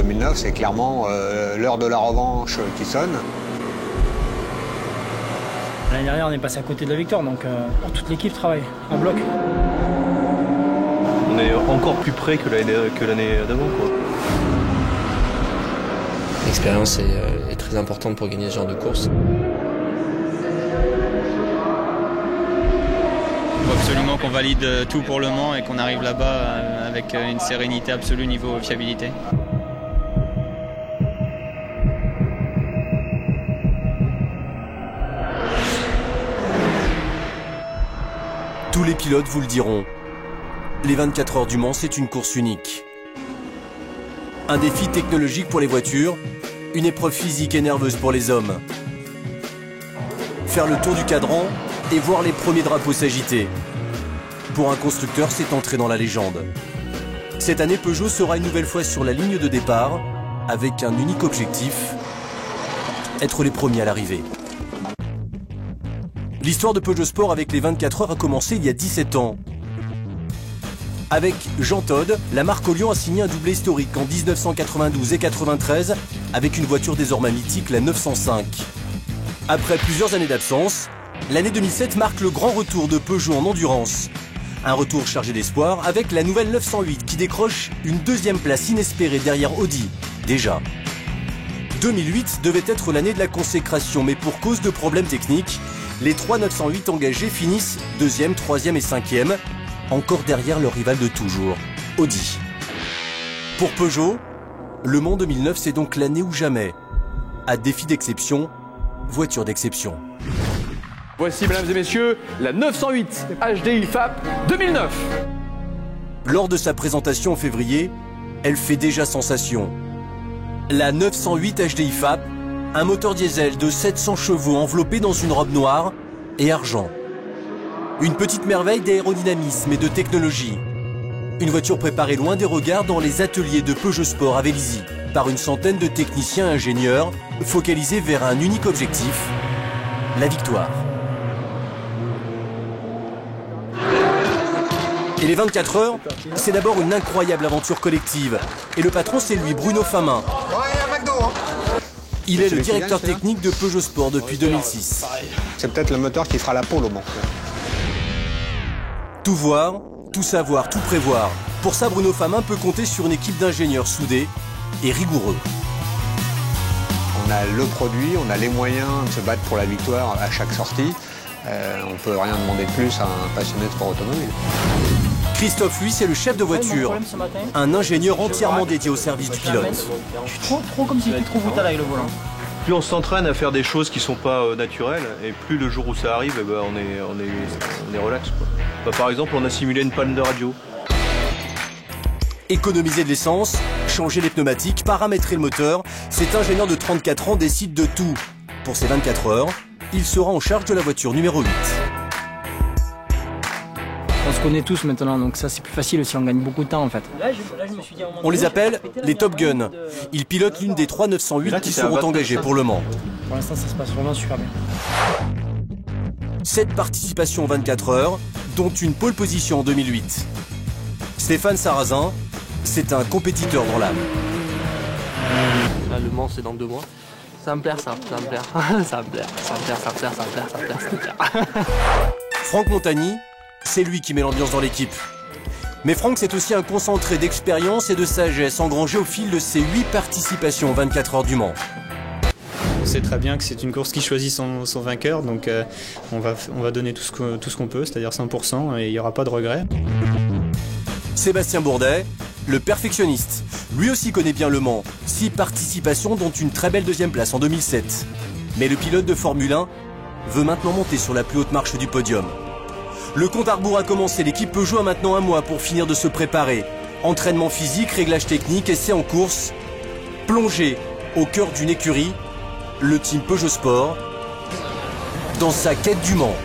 2009, c'est clairement l'heure de la revanche qui sonne. L'année dernière, on est passé à côté de la victoire, donc toute l'équipe travaille en bloc. On est encore plus près que l'année d'avant, quoi. L'expérience est très importante pour gagner ce genre de course. Il faut absolument qu'on valide tout pour Le Mans et qu'on arrive là-bas avec une sérénité absolue niveau fiabilité. Tous les pilotes vous le diront. Les 24 heures du Mans, c'est une course unique. Un défi technologique pour les voitures, une épreuve physique et nerveuse pour les hommes. Faire le tour du cadran et voir les premiers drapeaux s'agiter. Pour un constructeur, c'est entrer dans la légende. Cette année, Peugeot sera une nouvelle fois sur la ligne de départ, avec un unique objectif, être les premiers à l'arrivée. L'histoire de Peugeot Sport avec les 24 heures a commencé il y a 17 ans. Avec Jean Todt, la marque Olion a signé un doublé historique en 1992 et 93 avec une voiture désormais mythique, la 905. Après plusieurs années d'absence, l'année 2007 marque le grand retour de Peugeot en endurance. Un retour chargé d'espoir avec la nouvelle 908 qui décroche une deuxième place inespérée derrière Audi, déjà. 2008 devait être l'année de la consécration, mais pour cause de problèmes techniques, les trois 908 engagés finissent 2e, 3e et 5e, encore derrière leur rival de toujours, Audi. Pour Peugeot, Le Mans 2009, c'est donc l'année ou jamais. À défi d'exception, voiture d'exception. Voici, mesdames et messieurs, la 908 HDI FAP 2009. Lors de sa présentation en février, elle fait déjà sensation. La 908 HDI FAP, un moteur diesel de 700 chevaux enveloppé dans une robe noire et argent. Une petite merveille d'aérodynamisme et de technologie. Une voiture préparée loin des regards dans les ateliers de Peugeot Sport à Vélizy par une centaine de techniciens et ingénieurs focalisés vers un unique objectif, la victoire. Et les 24 heures, c'est d'abord une incroyable aventure collective. Et le patron, c'est lui, Bruno Famin. Il est le directeur technique de Peugeot Sport depuis 2006. C'est peut-être le moteur qui fera la pole au Mans. Tout voir, tout savoir, tout prévoir. Pour ça, Bruno Famin peut compter sur une équipe d'ingénieurs soudés et rigoureux. On a le produit, on a les moyens de se battre pour la victoire à chaque sortie. On peut rien demander de plus à un passionné de sport automobile. Christophe, lui, c'est le chef de voiture, un ingénieur entièrement dédié au service du pilote. Je suis trop comme si j'étais trop brutal avec le volant. Plus on s'entraîne à faire des choses qui sont pas naturelles, et plus le jour où ça arrive, eh ben, on est relax, quoi. Bah, par exemple, on a simulé une panne de radio. Économiser de l'essence, changer les pneumatiques, paramétrer le moteur, cet ingénieur de 34 ans décide de tout. Pour ces 24 heures, il sera en charge de la voiture numéro 8. On se connaît tous maintenant, donc ça c'est plus facile aussi, on gagne beaucoup de temps en fait. On les appelle les Top Gun. Ils pilotent l'une des trois 908 qui seront engagés pour Le Mans. Pour l'instant ça se passe vraiment super bien. 7 participations en 24 heures, dont une pole position en 2008. Stéphane Sarrazin, c'est un compétiteur dans l'âme. Là, Le Mans, c'est dans 2 mois. Ça va me plaire, ça va me plaire. Ça va me plaire, ça va me plaire, ça va me plaire, ça va me plaire, ça va me plaire, ça va me plaire. Franck Montagny, c'est lui qui met l'ambiance dans l'équipe. Mais Franck, c'est aussi un concentré d'expérience et de sagesse engrangé au fil de ses 8 participations aux 24 heures du Mans. On sait très bien que c'est une course qui choisit son vainqueur, donc on va donner tout ce qu'on peut, c'est-à-dire 100%, et il n'y aura pas de regret. Sébastien Bourdet, le perfectionniste. Lui aussi connaît bien Le Mans. 6 participations, dont une très belle 2e place en 2007. Mais le pilote de Formule 1 veut maintenant monter sur la plus haute marche du podium. Le compte à rebours a commencé. L'équipe Peugeot a maintenant 1 mois pour finir de se préparer. Entraînement physique, réglage technique, essai en course. Plongé au cœur d'une écurie, le team Peugeot Sport, dans sa quête du Mans.